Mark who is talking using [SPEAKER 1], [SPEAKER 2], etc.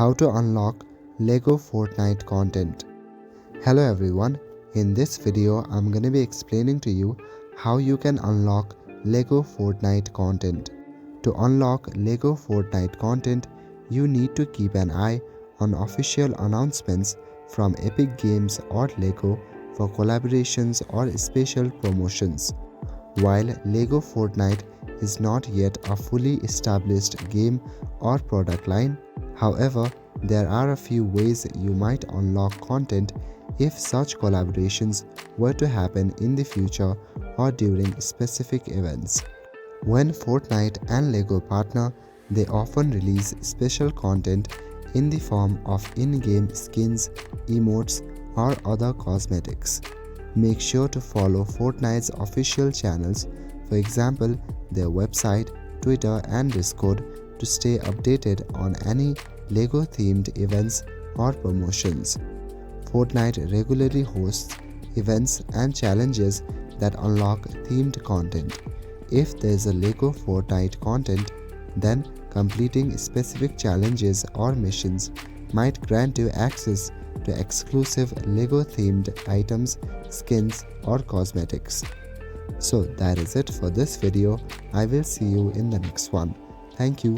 [SPEAKER 1] How to unlock LEGO Fortnite content. Hello everyone, in this video I'm going to be explaining to you how you can unlock LEGO Fortnite content. To unlock LEGO Fortnite content, you need to keep an eye on official announcements from Epic Games or LEGO for collaborations or special promotions. While LEGO Fortnite is not yet a fully established game or product line, however, there are a few ways you might unlock content if such collaborations were to happen in the future or during specific events. When Fortnite and LEGO partner, they often release special content in the form of in-game skins, emotes, or other cosmetics. Make sure to follow Fortnite's official channels, for example, their website, Twitter, and Discord, to stay updated on any LEGO-themed events or promotions. Fortnite regularly hosts events and challenges that unlock themed content. If there's a LEGO Fortnite content, then completing specific challenges or missions might grant you access to exclusive LEGO-themed items, skins, or cosmetics. So that is it for this video. I will see you in the next one. Thank you.